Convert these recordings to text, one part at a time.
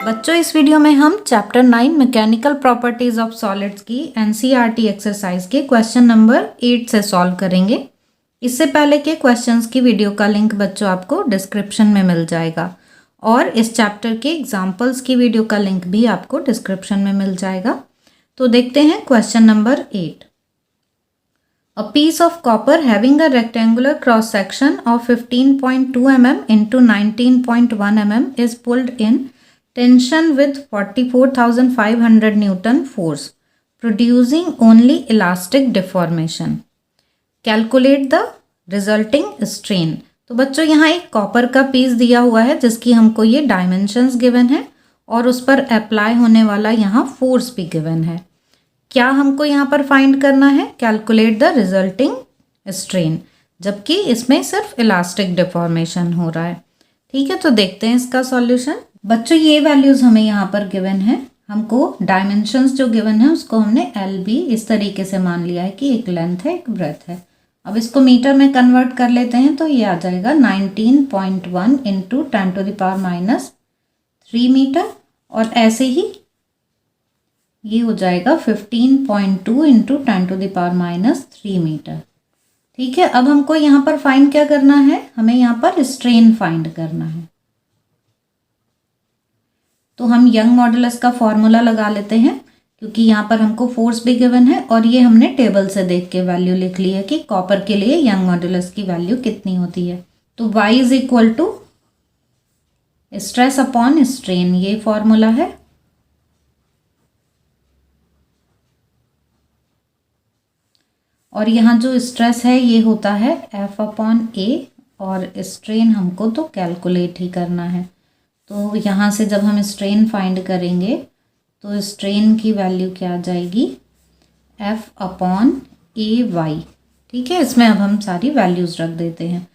बच्चों इस वीडियो में हम chapter 9 mechanical properties of solids की एनसीईआरटी एक्सरसाइज के क्वेश्चन नंबर 8 से सॉल्व करेंगे। इससे पहले के क्वेश्चंस की वीडियो का लिंक बच्चों आपको डिस्क्रिप्शन में मिल जाएगा और इस चैप्टर के एग्जाम्पल्स की वीडियो का लिंक भी आपको डिस्क्रिप्शन में मिल जाएगा। तो देखते हैं question number 8। A piece of copper having a rectangular cross section of 15.2 mm into 19.1 mm is pulled in tension with 44,500 Newton force, producing only elastic deformation. Calculate the resulting strain. तो बच्चों यहाँ एक copper का piece दिया हुआ है जिसकी हमको ये डायमेंशंस गिवन है और उस पर अप्लाई होने वाला यहाँ फोर्स भी गिवन है। क्या हमको यहाँ पर फाइंड करना है? कैलकुलेट द रिजल्टिंग स्ट्रेन, जबकि इसमें सिर्फ इलास्टिक डिफॉर्मेशन हो रहा है। ठीक है, तो देखते हैं इसका सॉल्यूशन। बच्चों ये वैल्यूज हमें यहाँ पर गिवन है, हमको डायमेंशंस जो गिवन है उसको हमने एल बी इस तरीके से मान लिया है कि एक लेंथ है एक ब्रेथ है। अब इसको मीटर में कन्वर्ट कर लेते हैं तो ये आ जाएगा 19.1 इंटू 10⁻³ मीटर और ऐसे ही ये हो जाएगा 15.2 इंटू 10⁻³ मीटर। ठीक है, अब हमको यहाँ पर फाइंड क्या करना है? हमें यहाँ पर स्ट्रेन फाइंड करना है। तो हम यंग मॉडुलस का फॉर्मूला लगा लेते हैं क्योंकि यहाँ पर हमको फोर्स भी गिवन है और ये हमने टेबल से देख के वैल्यू लिख ली है कि कॉपर के लिए यंग मॉडुलस की वैल्यू कितनी होती है। तो Y is equal to stress upon strain, ये फॉर्मूला है। और यहाँ जो स्ट्रेस है ये होता है F/A और स्ट्रेन हमको तो कैलकुलेट ही करना है। तो यहाँ से जब हम स्ट्रेन फाइंड करेंगे तो स्ट्रेन की वैल्यू क्या आ जाएगी? F/AY। ठीक है, इसमें अब हम सारी वैल्यूज़ रख देते हैं।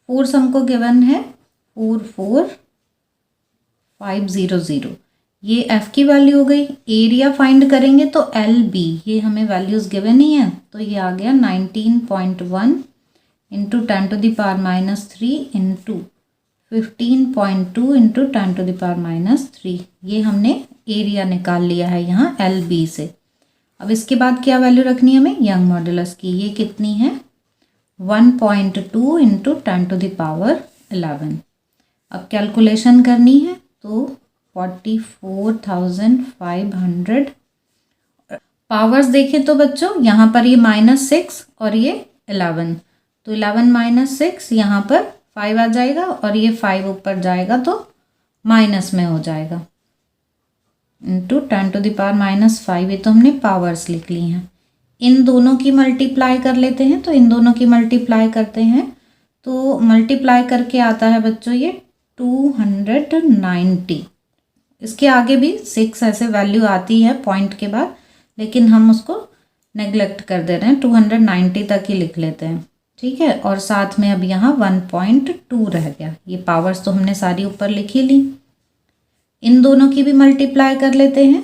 फोर्स हमको गिवन है 44500, ये F की वैल्यू हो गई। एरिया फाइंड करेंगे तो LB, ये हमें वैल्यूज़ गिवन ही है तो ये आ गया 19.1 इंटू 10⁻³ इंटू 15.2 इंटू 10⁻³। ये हमने एरिया निकाल लिया है यहाँ LB से। अब इसके बाद क्या वैल्यू रखनी है हमें? यंग मॉडुलस की, ये कितनी है? 1.2 इंटू 10⁻11। अब कैलकुलेशन करनी है तो 44,500। पावर्स देखें तो बच्चों यहाँ पर ये -6 और ये 11, तो 11 - 6 यहाँ पर 5 आ जाएगा और ये 5 ऊपर जाएगा तो माइनस में हो जाएगा इंटू 10⁻⁻5। ये तो हमने पावर्स लिख ली हैं। इन दोनों की मल्टीप्लाई कर लेते हैं, तो इन दोनों की मल्टीप्लाई करते हैं तो मल्टीप्लाई करके आता है बच्चों ये 290। इसके आगे भी 6 ऐसे वैल्यू आती है पॉइंट के बाद, लेकिन हम उसको नेग्लेक्ट कर दे रहे हैं, 290 तक ही लिख लेते हैं। ठीक है, और साथ में अब यहाँ 1.2 रह गया। ये पावर्स तो हमने सारी ऊपर लिखी ली। इन दोनों की भी मल्टीप्लाई कर लेते हैं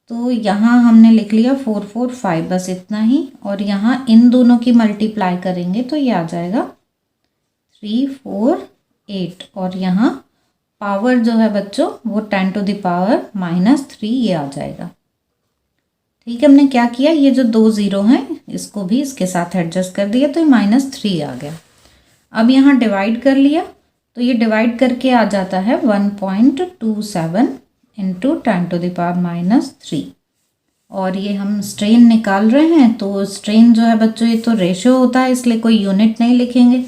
तो यहाँ हमने लिख लिया 445, बस इतना ही। और यहाँ इन दोनों की मल्टीप्लाई करेंगे तो ये आ जाएगा 348 और यहाँ पावर जो है बच्चों वो 10⁻³ ये आ जाएगा। ठीक है, हमने क्या किया, ये जो 2 0 हैं इसको भी इसके साथ एडजस्ट कर दिया तो ये -3 आ गया। अब यहाँ डिवाइड कर लिया तो ये डिवाइड करके आ जाता है 1.27 इंटू 10⁻³ और ये हम स्ट्रेन निकाल रहे हैं। तो स्ट्रेन जो है बच्चों ये तो रेशियो होता है इसलिए कोई यूनिट नहीं लिखेंगे,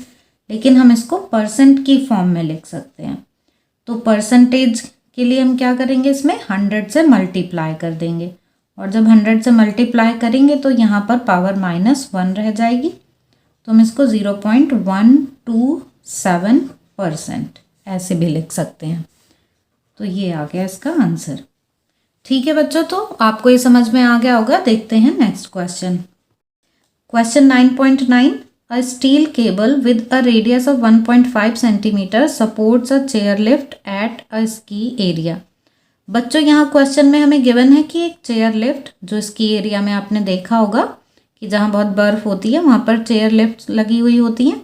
लेकिन हम इसको परसेंट की फॉर्म में लिख सकते हैं। तो परसेंटेज के लिए हम क्या करेंगे, इसमें 100 से मल्टीप्लाई कर देंगे और जब 100 से मल्टीप्लाई करेंगे तो यहाँ पर पावर -1 रह जाएगी तो हम इसको 0.127% ऐसे भी लिख सकते हैं। तो ये आ गया इसका आंसर। ठीक है बच्चों, तो आपको ये समझ में आ गया होगा। देखते हैं next question. Question 9.9। A steel cable with a radius of 1.5 cm supports a chair lift at a ski area. बच्चों यहाँ क्वेश्चन में हमें गिवन है कि एक चेयर लिफ्ट, जो स्की एरिया में आपने देखा होगा कि जहाँ बहुत बर्फ़ होती है वहाँ पर चेयर लिफ्ट लगी हुई होती हैं,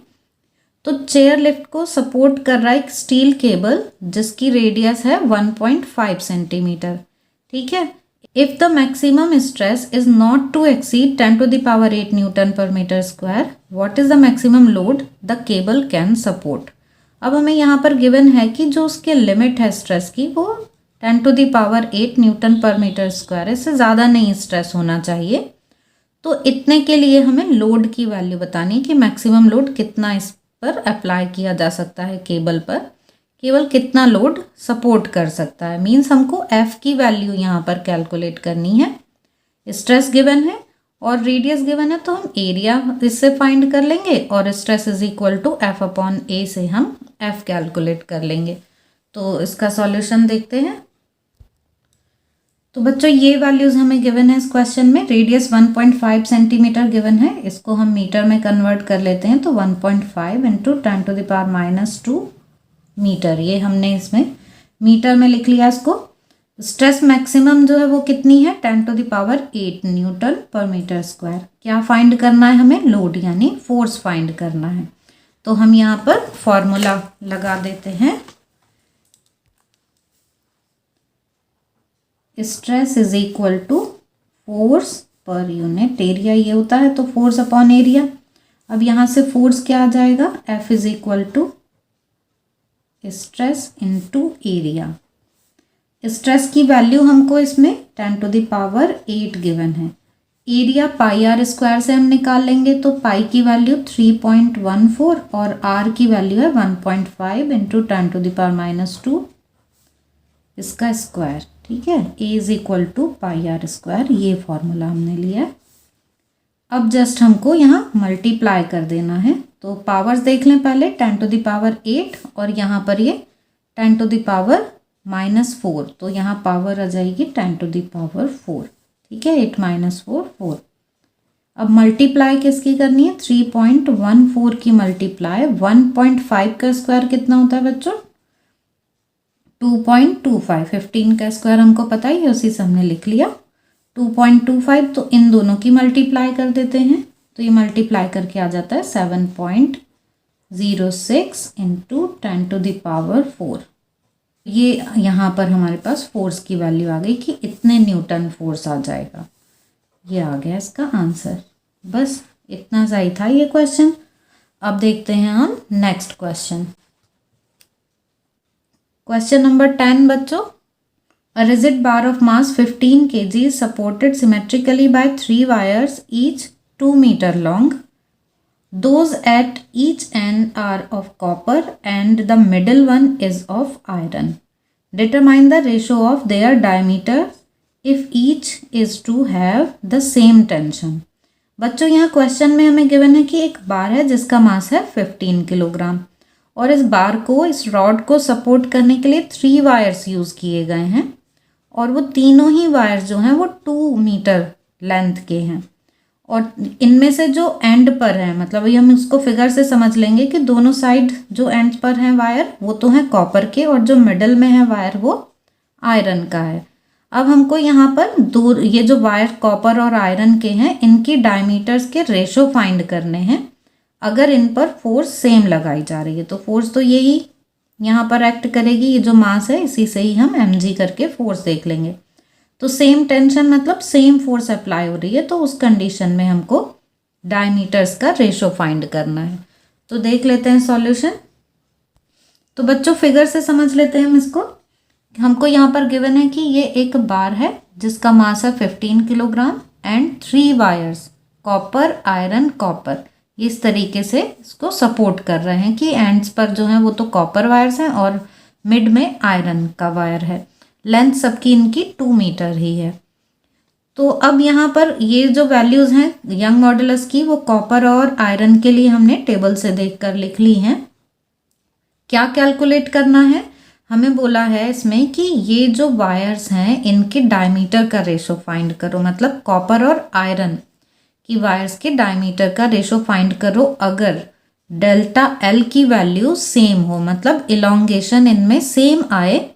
तो चेयर लिफ्ट को सपोर्ट कर रहा है एक स्टील केबल जिसकी रेडियस है 1.5 सेंटीमीटर। ठीक है। If the maximum stress is not to exceed 10 to the power 8 newton per metre square, what is the maximum load the cable can support. अब हमें यहाँ पर गिवन है कि जो उसके लिमिट है स्ट्रेस की वो 10 to the power 8 newton per metre square, इससे ज़्यादा नहीं स्ट्रेस होना चाहिए। तो इतने के लिए हमें लोड की वैल्यू बतानी है कि मैक्सिमम लोड कितना इस पर अप्लाई किया जा सकता है, केबल पर केवल कितना लोड सपोर्ट कर सकता है। मीन्स हमको एफ की वैल्यू यहाँ पर कैलकुलेट करनी है। स्ट्रेस गिवन है और रेडियस गिवन है, तो हम एरिया इससे फाइंड कर लेंगे और stress is equal to F upon A से हम एफ कैलकुलेट कर लेंगे। तो इसका सॉल्यूशन देखते हैं। तो बच्चों ये वैल्यूज़ हमें गिवन है इस क्वेश्चन में। रेडियस 1.5 सेंटीमीटर गिवन है, इसको हम मीटर में कन्वर्ट कर लेते हैं। तो 1.5 into 10 to the power -2 metre, ये हमने इसमें मीटर में लिख लिया इसको। स्ट्रेस मैक्सिमम जो है वो कितनी है, 10 to the power 8 newton per metre square. क्या फाइंड करना है हमें, लोड यानी फोर्स फाइंड करना है। तो हम यहाँ पर फॉर्मूला लगा देते हैं। Stress is equal to force per unit area, ये होता है, तो फोर्स अपॉन एरिया। अब यहाँ से फोर्स क्या आ जाएगा, F is equal to stress into area. Stress की वैल्यू हमको इसमें 10 टू द पावर 8 गिवन है। एरिया पाई आर स्क्वायर से हम निकाल लेंगे, तो पाई की वैल्यू 3.14 और आर की वैल्यू है 1.5 इंटू 10 टू द पावर -2 इसका स्क्वायर। ठीक है, A is equal to pi r square, ये फॉर्मूला हमने लिया है। अब जस्ट हमको यहाँ मल्टीप्लाई कर देना है। तो पावर्स देख लें पहले, 10 टू द पावर 8 और यहाँ पर ये 10 टू द पावर -4, तो यहाँ पावर आ जाएगी 10 टू द पावर 4। ठीक है, 8 - 4 4। अब मल्टीप्लाई किसकी करनी है, 3.14 की मल्टीप्लाई 1.5 का स्क्वायर कितना होता है बच्चों, 2.25। 15 का स्क्वायर हमको पता ही है, उसी से हमने लिख लिया 2.25। तो इन दोनों की मल्टीप्लाई कर देते हैं, तो ये मल्टीप्लाई करके आ जाता है 7.06 इंटू 10 टू द पावर 4। ये यहाँ पर हमारे पास फोर्स की वैल्यू आ गई कि इतने न्यूटन फोर्स आ जाएगा। ये आ गया इसका आंसर। बस इतना सही था ये क्वेश्चन। अब देखते हैं हम नेक्स्ट क्वेश्चन। क्वेश्चन नंबर 10 बच्चों, a rigid bar of mass 15 kg is supported symmetrically by 3 wires each 2 meter long. Those at each end are of copper and the middle one is of iron. Determine the ratio of their diameter if each is to have the same tension. बच्चों यहाँ question में हमें given है कि एक बार है जिसका मास है 15 किलोग्राम और इस बार को, इस रॉड को सपोर्ट करने के लिए 3 वायर्स यूज़ किए गए हैं और वो तीनों ही वायर्स जो हैं वो 2 मीटर लेंथ के हैं। और इनमें से जो एंड पर है, मतलब ये हम इसको फिगर से समझ लेंगे कि दोनों साइड जो एंड पर हैं वायर वो तो हैं कॉपर के और जो मिडल में है वायर वो आयरन का है। अब हमको यहाँ पर दूर ये जो वायर कॉपर और आयरन के हैं इनकी डायमीटर्स के रेशो फाइंड करने हैं। अगर इन पर फोर्स सेम लगाई जा रही है तो फोर्स तो यही यहाँ पर एक्ट करेगी, ये जो मास है इसी से ही हम mg करके फोर्स देख लेंगे। तो सेम टेंशन मतलब सेम फोर्स अप्लाई हो रही है, तो उस कंडीशन में हमको डायमीटर्स का रेशो फाइंड करना है। तो देख लेते हैं सॉल्यूशन। तो बच्चों फिगर से समझ लेते हैं हम इसको। हमको यहाँ पर गिवन है कि ये एक बार है जिसका मास है 15 kilogram and 3 wires copper iron copper इस तरीके से इसको सपोर्ट कर रहे हैं कि एंड्स पर जो है वो तो कॉपर वायर्स हैं और मिड में आयरन का वायर है। लेंथ सबकी इनकी 2 मीटर ही है। तो अब यहाँ पर ये जो वैल्यूज़ हैं यंग मॉडुलस की वो कॉपर और आयरन के लिए हमने टेबल से देखकर लिख ली हैं। क्या कैलकुलेट करना है, हमें बोला है इसमें कि ये जो वायर्स हैं इनके डायमीटर का रेशो फाइंड करो, मतलब कॉपर और आयरन की वायर्स के डायमीटर का रेशो फाइंड करो अगर डेल्टा एल की वैल्यू सेम हो, मतलब इलोंगेशन इनमें सेम आए।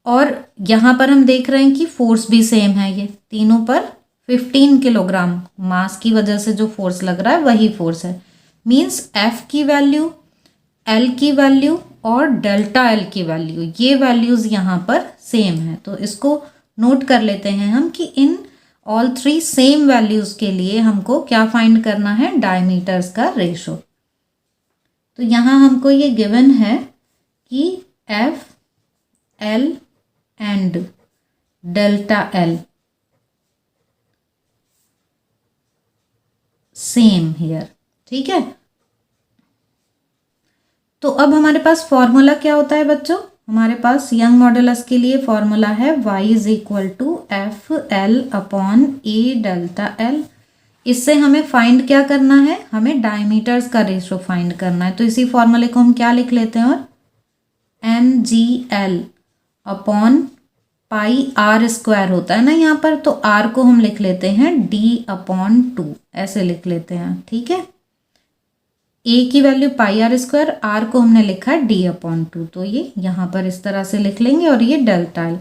और यहाँ पर हम देख रहे हैं कि फोर्स भी सेम है, ये तीनों पर 15 किलोग्राम मास की वजह से जो फोर्स लग रहा है वही फोर्स है। मीन्स एफ की वैल्यू एल की वैल्यू और डेल्टा एल की वैल्यू, ये वैल्यूज़ यहाँ पर सेम है। तो इसको नोट कर लेते हैं हम कि in all three same values के लिए हमको क्या फाइंड करना है, डायमीटर्स का रेशो। तो यहाँ हमको ये गिवन है कि F L and delta L same here, ठीक है। तो अब हमारे पास फॉर्मूला क्या होता है बच्चों, हमारे पास यंग मॉडुलस के लिए फॉर्मूला है y is equal to F L upon A delta L. इससे हमें फाइंड क्या करना है, हमें डायमीटर्स का रेशो फाइंड करना है। तो इसी फॉर्मूले को हम क्या लिख लेते हैं, और M G L upon pi r square होता है ना यहाँ पर, तो आर को हम लिख लेते हैं डी अपॉन 2, ऐसे लिख लेते हैं, ठीक है। ए की value pi r square, R को हमने लिखा है डी अपॉन 2, तो ये यहाँ पर इस तरह से लिख लेंगे, और ये डेल्टा एल।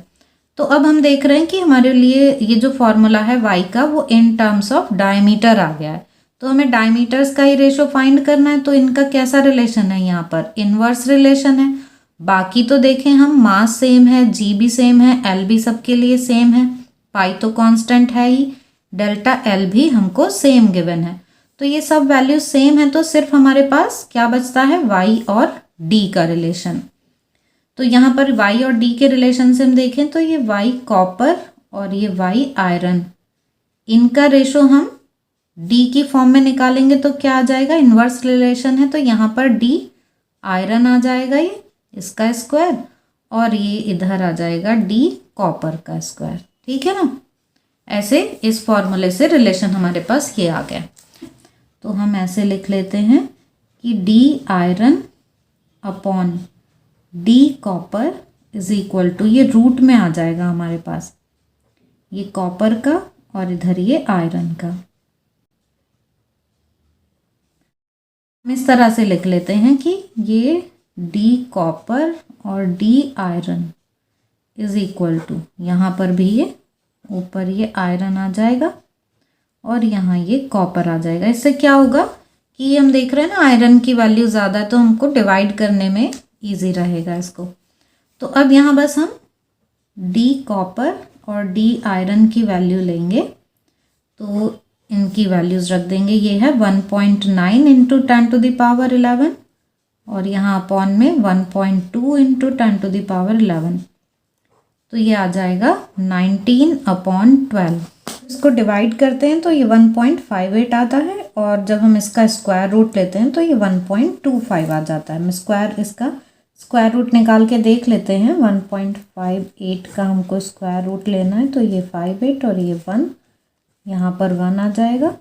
तो अब हम देख रहे हैं कि हमारे लिए ये जो फॉर्मूला है y का, वो इन टर्म्स ऑफ डायमीटर आ गया है। तो हमें डायमीटर्स का ही रेशो फाइंड करना है। तो इनका कैसा रिलेशन है, यहाँ पर इनवर्स रिलेशन है। बाकी तो देखें हम, मास सेम है, जी भी सेम है, एल भी सबके लिए सेम है, पाई तो कांस्टेंट है ही, डेल्टा एल भी हमको सेम गिवन है। तो ये सब वैल्यू सेम है, तो सिर्फ हमारे पास क्या बचता है, y और d का रिलेशन। तो यहाँ पर y और d के रिलेशन से हम देखें तो ये y कॉपर और ये y आयरन, इनका रेशो हम d की फॉर्म में निकालेंगे तो क्या आ जाएगा, इन्वर्स रिलेशन है। तो यहाँ पर d आयरन आ जाएगा, ये इसका स्क्वायर, और ये इधर आ जाएगा d कॉपर का स्क्वायर, ठीक है ना। ऐसे इस फॉर्मूले से रिलेशन हमारे पास ये आ गया। तो हम ऐसे लिख लेते हैं कि d iron upon d copper is equal to, ये रूट में आ जाएगा हमारे पास, ये कॉपर का और इधर ये आयरन का। हम इस तरह से लिख लेते हैं कि ये d कॉपर और d iron is equal to, यहाँ पर भी ये ऊपर ये आयरन आ जाएगा और यहाँ ये कॉपर आ जाएगा। इससे क्या होगा कि ये हम देख रहे हैं ना, आयरन की वैल्यू ज़्यादा है, तो हमको डिवाइड करने में ईजी रहेगा इसको। तो अब यहाँ बस हम d कॉपर और d आयरन की वैल्यू लेंगे, तो इनकी वैल्यूज़ रख देंगे। ये है 1.9 इंटू 10⁻11 और यहाँ अपॉन में 1.2 इंटू 10⁻11, तो ये आ जाएगा 19/12। इसको डिवाइड करते हैं तो ये 1.58 आता है, और जब हम इसका स्क्वायर रूट लेते हैं तो ये 1.25 आ जाता है। हम इसका स्क्वायर रूट निकाल के देख लेते हैं। 1.58 का हमको स्क्वायर रूट लेना है, तो ये 58 और ये 1, यहाँ पर 1 आ जाएगा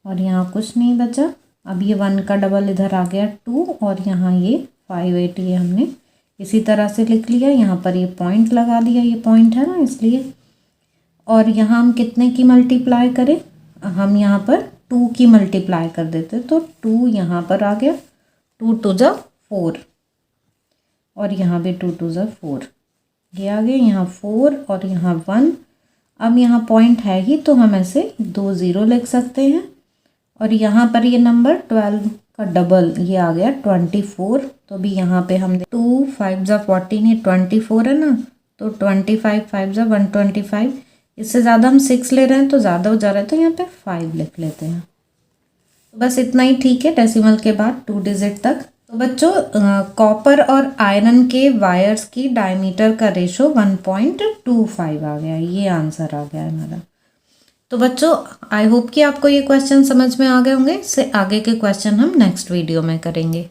और यहाँ कुछ नहीं बचा। अब ये 1 का डबल इधर आ गया 2, और यहाँ ये 58, ये हमने इसी तरह से लिख लिया। यहाँ पर ये पॉइंट लगा दिया, ये पॉइंट है ना इसलिए। और यहाँ हम कितने की मल्टीप्लाई करें, हम यहाँ पर 2 की मल्टीप्लाई कर देते, तो 2 यहाँ पर आ गया, 2 2 जा 4, और यहाँ भी 2 2 जा 4, ये आ गया। यहाँ 4 और यहाँ 1। अब यहाँ पॉइंट है ही, तो हम ऐसे 2 0 लिख सकते हैं। और यहाँ पर ये नंबर 12 का डबल ये आ गया 24। तो भी यहाँ पे हम 2 5 जा 14, ये 24 है ना, तो 25 5 जा 125। इससे ज़्यादा हम 6 ले रहे हैं तो ज़्यादा हो जा रहा है, तो यहाँ पे 5 लिख लेते हैं। तो बस इतना ही ठीक है, डेसिमल के बाद 2 डिजिट तक। तो बच्चों कॉपर और आयरन के वायर्स की डायमीटर का रेशो 1.25 आ गया, ये आंसर आ गया हमारा। तो बच्चों आई होप कि आपको ये क्वेश्चन समझ में आ गए होंगे। इससे आगे के क्वेश्चन हम नेक्स्ट वीडियो में करेंगे।